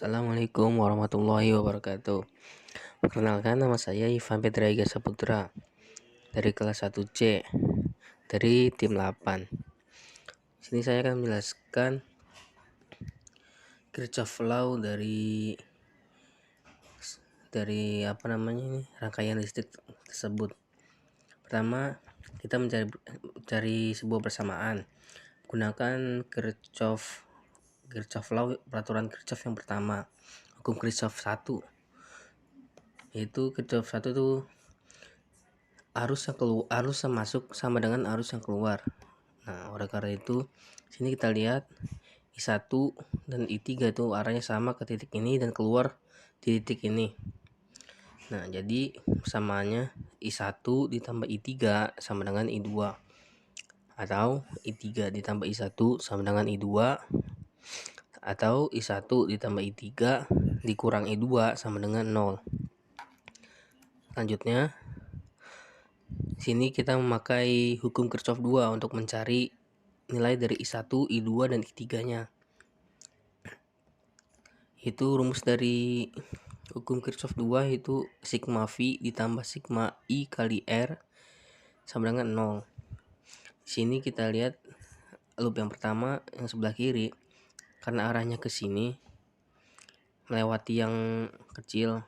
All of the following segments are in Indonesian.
Assalamualaikum warahmatullahi wabarakatuh. Perkenalkan, nama saya Ivan Petraiga Saputra dari kelas 1C dari tim 8. Sini saya akan menjelaskan Kirchhoff Law dari rangkaian listrik tersebut. Pertama, kita mencari sebuah persamaan. Gunakan Kirchhoff Law, peraturan Kirchhoff yang pertama, hukum Kirchhoff 1. Yaitu Kirchhoff 1 itu arus yang masuk sama dengan arus yang keluar. Nah, oleh karena itu sini kita lihat I1 dan I3 itu arahnya sama ke titik ini dan keluar di titik ini. Nah, jadi persamaannya I1 ditambah I3 sama dengan I2, atau I3 ditambah I1 sama dengan I2, atau I1 ditambah I3 dikurang I2 sama dengan 0. Selanjutnya sini kita memakai hukum Kirchhoff 2 untuk mencari nilai dari I1, I2 dan I3-nya. Itu rumus dari hukum Kirchhoff 2 itu sigma V ditambah sigma I kali R sama dengan 0. Di sini kita lihat loop yang pertama yang sebelah kiri, karena arahnya ke sini melewati yang kecil,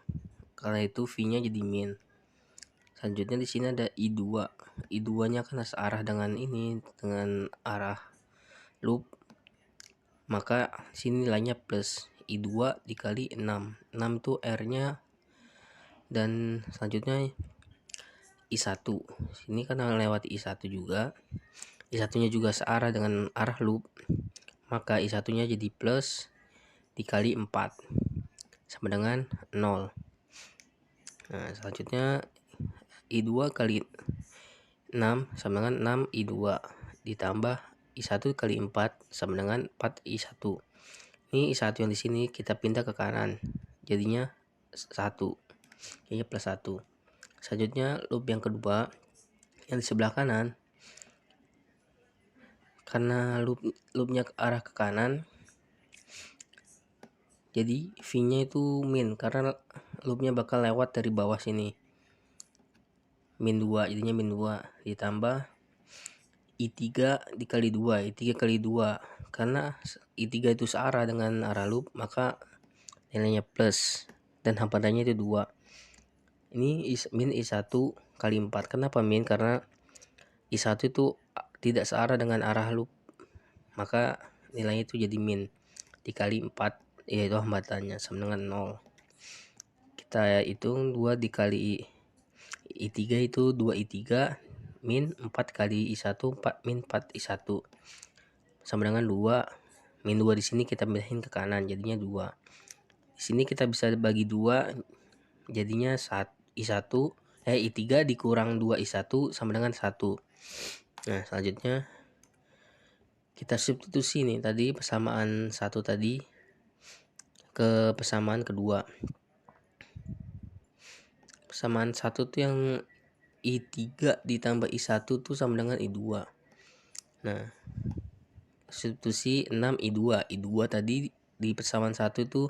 karena itu V-nya jadi min. Selanjutnya di sini ada I2. I2-nya kan searah dengan arah loop. Maka sini nilainya plus I2 dikali 6. 6 itu R-nya. Dan selanjutnya I1. Sini kan lewati I1 juga. I1-nya juga searah dengan arah loop. Maka I1-nya jadi plus dikali 4 sama dengan 0. Nah, selanjutnya I2 kali 6 sama dengan 6 I2 ditambah I1 kali 4 sama dengan 4 I1. Ini I1 yang di sini kita pindah ke kanan, jadinya 1. Ini plus 1. Selanjutnya loop yang kedua yang di sebelah kanan, karena loopnya ke arah ke kanan, jadi V-nya itu min karena loopnya bakal lewat dari bawah sini. Min 2, jadinya min 2 ditambah I3 dikali 2, I3 kali 2. Karena I3 itu searah dengan arah loop, maka nilainya plus dan hamparannya itu 2. Ini min I1 kali 4. Kenapa min? Karena I1 itu tidak searah dengan arah loop, maka nilainya itu jadi min dikali 4, yaitu hambatannya sama dengan 0. Kita hitung 2 dikali I3 itu 2 I3 min 4 kali I1, 4 min 4 I1 sama dengan 2. Min 2 di sini kita pindahin ke kanan, jadinya 2. Di sini kita bisa bagi 2, jadinya I3 dikurang 2 I1 sama dengan 1. Nah, selanjutnya kita substitusi nih tadi persamaan 1 tadi ke persamaan kedua. Persamaan 1 tuh yang I3 ditambah I1 tuh sama dengan I2. Nah, substitusi 6 I2. I2 tadi di persamaan 1 itu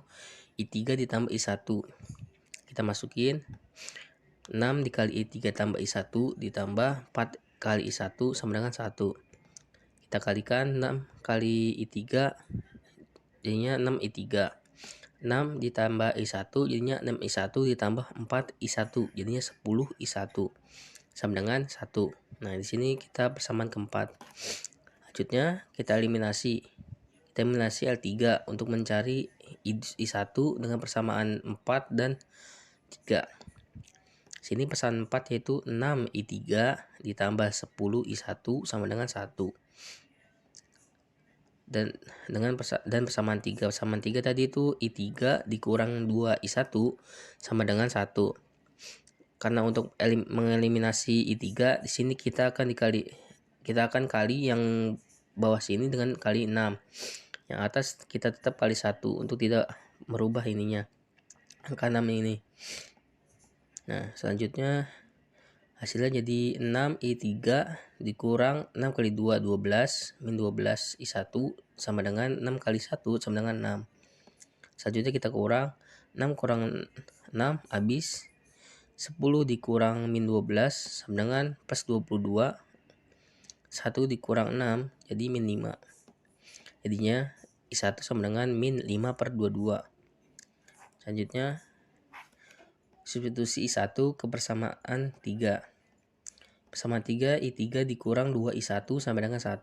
I3 ditambah I1. Kita masukin 6 dikali I3 tambah I1 ditambah 4 kali I1 sama dengan 1. Kita kalikan 6 kali I3 jadinya 6 I3. 6 ditambah I1 jadinya 6 I1 ditambah 4 I1 jadinya 10 I1 sama dengan 1. Nah, di sini kita persamaan keempat. Selanjutnya kita eliminasi. Kita eliminasi L3 untuk mencari I1 dengan persamaan 4 dan 3. Sini persamaan 4 yaitu 6 I3 ditambah 10 I1 sama dengan 1. Dan persamaan 3. Persamaan 3 tadi itu I3 dikurang 2 I1 sama dengan 1. Karena untuk mengeliminasi I3 di sini kita akan kali yang bawah sini dengan kali 6. Yang atas kita tetap kali 1 untuk tidak merubah ininya, angka 6 ini. Nah, selanjutnya hasilnya jadi 6 I3 dikurang 6 kali 2 12 min 12 I1 sama dengan 6 kali 1 sama dengan 6. Selanjutnya kita kurang 6 kurang 6 habis 10 dikurang min 12 sama dengan plus 22. 1 dikurang 6 jadi min 5. Jadinya I1 sama dengan min 5 per 22. Selanjutnya substitusi I1 ke persamaan 3. Persamaan 3 I3 dikurang 2I1 sama dengan 1.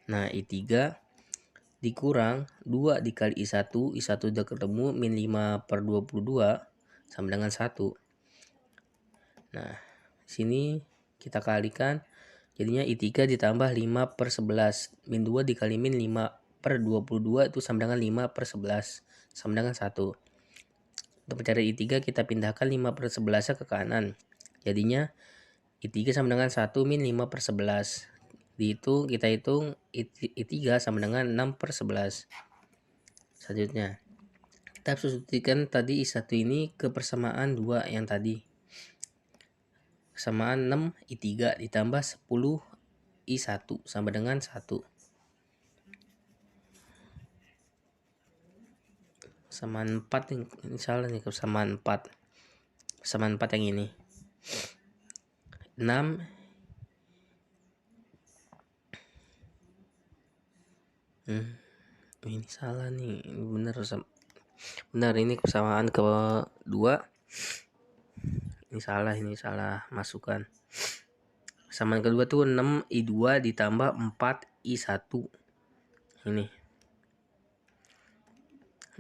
Nah I3 dikurang 2 dikali I1 udah ketemu min 5 per 22 sama dengan 1. Nah sini kita kalikan jadinya I3 ditambah 5 per 11. Min 2 dikali min 5 per 22 itu sama dengan 5 per 11 sama dengan 1. Untuk mencari I3 kita pindahkan 5 per 11 ke kanan. Jadinya I3 sama dengan 1 min 5 per 11. Kita hitung I3 sama dengan 6 per 11. Selanjutnya kita substitusikan tadi I1 ini ke persamaan 2 yang tadi. Persamaan 6 I3 ditambah 10 I1 sama dengan 1. Persamaan 4 ini salah nih, persamaan 4. Persamaan 4 yang ini. 6 ini salah nih, benar ini persamaan kedua. Ini salah masukan. Persamaan kedua tuh 6 I2 ditambah 4 I1 ini.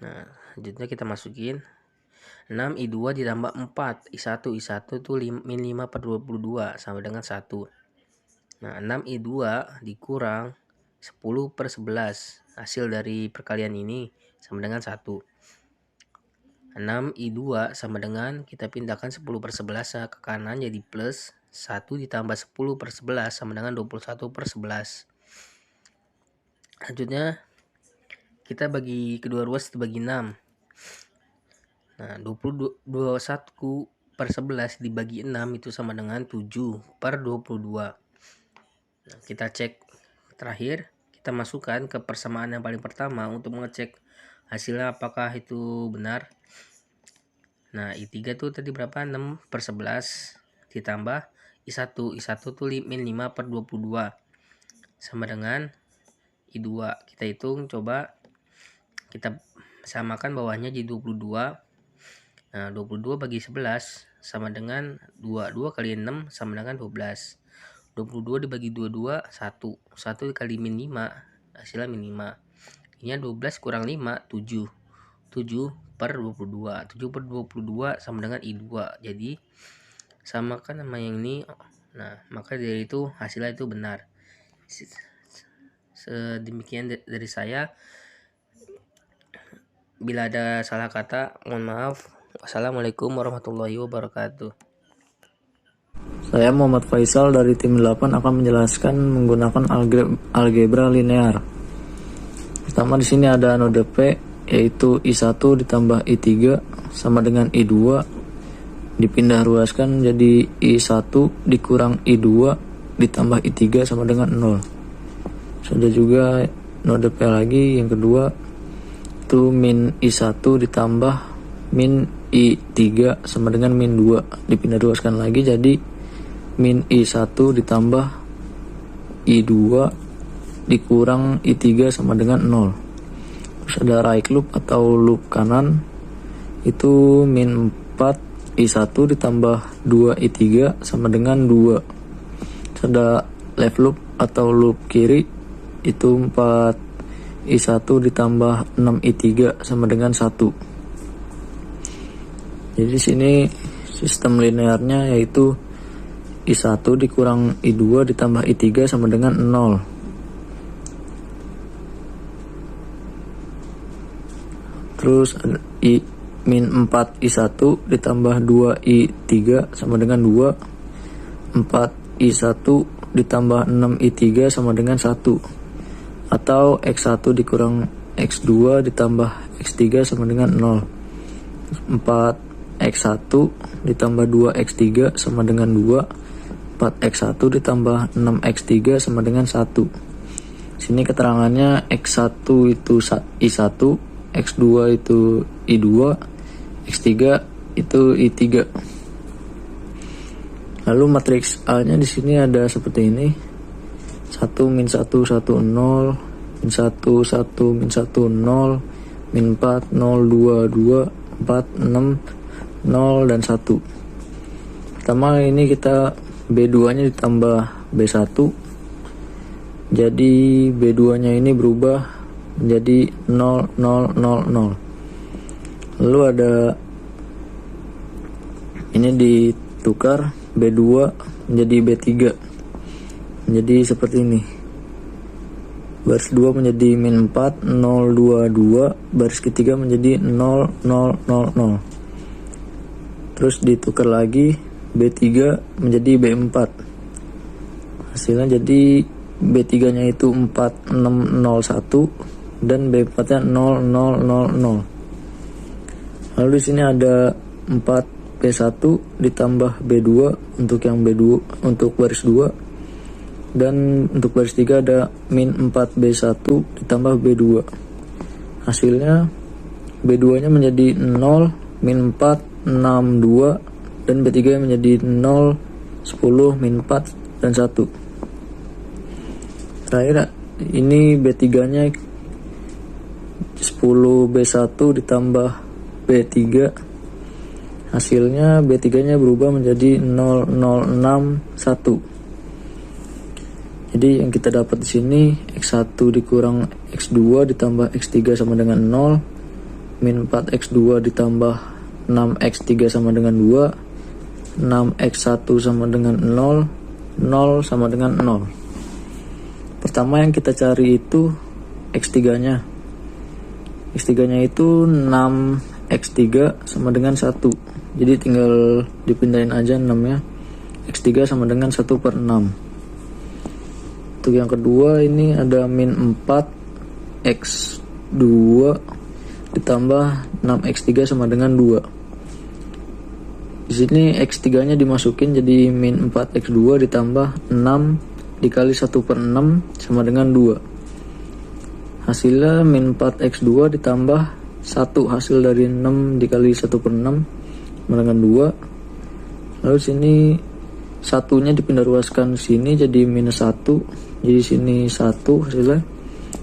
Nah selanjutnya kita masukin 6 I2 ditambah 4 I1 tuh min 5 per 22 sama dengan 1. Nah 6 I2 dikurang 10 per 11. Hasil dari perkalian ini sama dengan 1. 6 I2 sama dengan kita pindahkan 10 per 11 ke kanan jadi plus 1 ditambah 10 per 11 sama dengan 21 per 11. Selanjutnya kita bagi kedua ruas dibagi 6. Nah 21 per 11 dibagi 6 itu sama dengan 7 per 22. Nah, kita cek terakhir, kita masukkan ke persamaan yang paling pertama untuk mengecek hasilnya apakah itu benar. Nah I3 tuh tadi berapa? 6 per 11 ditambah I1 tuh min 5 per 22 sama dengan I2. Kita hitung, coba kita samakan bawahnya jadi 22. Nah 22 bagi 11 sama dengan 2. 2 kali 6 sama dengan 12. 22 dibagi 22 1. 1 kali min 5 hasilnya min 5. Ini 12 kurang 5 7. 7 per 22. 7 per 22 sama dengan I2. Jadi samakan sama yang ini. Nah maka dari itu hasilnya itu benar. Sedemikian dari saya. Bila ada salah kata mohon maaf. Wassalamualaikum warahmatullahi wabarakatuh. Saya Muhammad Faisal dari tim 8 akan menjelaskan menggunakan algebra linear. Pertama di sini ada node P yaitu I1 ditambah I3 sama dengan I2 dipindah ruaskan jadi I1 dikurang I2 ditambah I3 sama dengan 0. Sudah juga node P lagi yang kedua itu min I1 ditambah min I3 sama dengan min 2 dipindah ruaskan lagi jadi min I1 ditambah I2 dikurang I3 sama dengan 0. Terus ada right loop atau loop kanan itu min 4 I1 ditambah 2 I3 sama dengan 2. Terus ada left loop atau loop kiri itu 4 I1 ditambah 6 I3 sama dengan 1. Jadi di sini sistem linearnya yaitu I1 dikurang I2 ditambah I3 sama dengan 0. Terus min 4 I1 ditambah 2 I3 sama dengan 2. 4 I1 ditambah 6 I3 sama dengan 1. Atau X1 dikurang X2 ditambah X3 sama dengan 0. 4 X1 ditambah 2X3 sama dengan 2. 4X1 ditambah 6X3 sama dengan 1. Sini keterangannya X1 itu I1, X2 itu I2, X3 itu I3. Lalu matriks A-nya di sini ada seperti ini. 1 min 1 1 0, min 1 1 min 1 0, min 4 0 2 2 4 6 0 dan 1. Pertama ini kita B2 nya ditambah B1, jadi B2 nya ini berubah menjadi 0 0 0 0. Lalu ada ini ditukar, B2 menjadi B3, menjadi seperti ini. Baris 2 menjadi min 4 0 2 2, baris ketiga menjadi 0 0 0 0. Terus ditukar lagi, B3 menjadi B4. Hasilnya jadi B3 nya itu 4 6 0 1 dan B4 nya 0 0 0 0. Lalu di sini ada 4 B1 ditambah B2 untuk yang B2 untuk baris 2, dan untuk baris 3 ada min 4B1 ditambah B2. Hasilnya B2 nya menjadi 0 min 4 6 2 dan B3 menjadi 0 10 min 4 dan 1. Terakhir ini B3 nya 10B1 ditambah B3. Hasilnya B3 nya berubah menjadi 0 0 6 1. Jadi yang kita dapat di sini X1 dikurang X2 ditambah X3 sama dengan 0, min 4X2 ditambah 6X3 sama dengan 2, 6X1 sama dengan 0, 0 sama dengan 0. Pertama yang kita cari itu X3 nya. X3 nya itu 6X3 sama dengan 1. Jadi tinggal dipindahin aja 6 nya. X3 sama dengan 1/6. Untuk yang kedua ini ada min 4 X2 ditambah 6X3 sama dengan 2. Di sini X3 nya dimasukin jadi min 4X2 ditambah 6 dikali 1/6 sama dengan 2. Hasilnya min 4X2 ditambah 1 hasil dari 6 dikali 1/6 sama dengan 2. Lalu sini satunya dipindah ruaskan sini jadi minus 1. Jadi sini 1 hasilnya,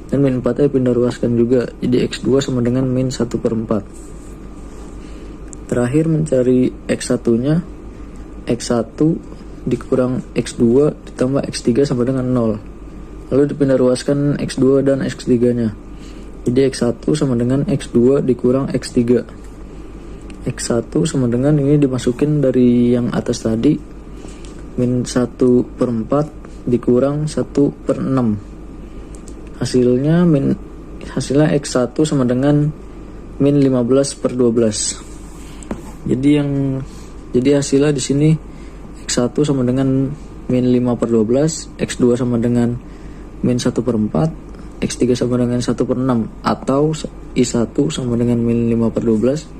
dan min 4 nya pindah ruaskan juga jadi X2 sama dengan min 1/4. Terakhir mencari X1 nya, X1 dikurang X2 ditambah X3 sama dengan 0. Lalu dipindah ruaskan X2 dan X3 nya, jadi X1 sama dengan X2 dikurang X3. X1 sama dengan ini dimasukin dari yang atas tadi, min 1/4 dikurang 1/6. Hasilnya X1 sama dengan min 15/12. Jadi hasilnya di sini X1 sama dengan min 5/12, X2 sama dengan min 1/4, X3 sama dengan 1/6, atau I1 sama dengan min 5/12,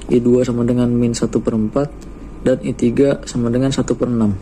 I2 sama dengan min 1/4, dan I3 sama dengan 1/6.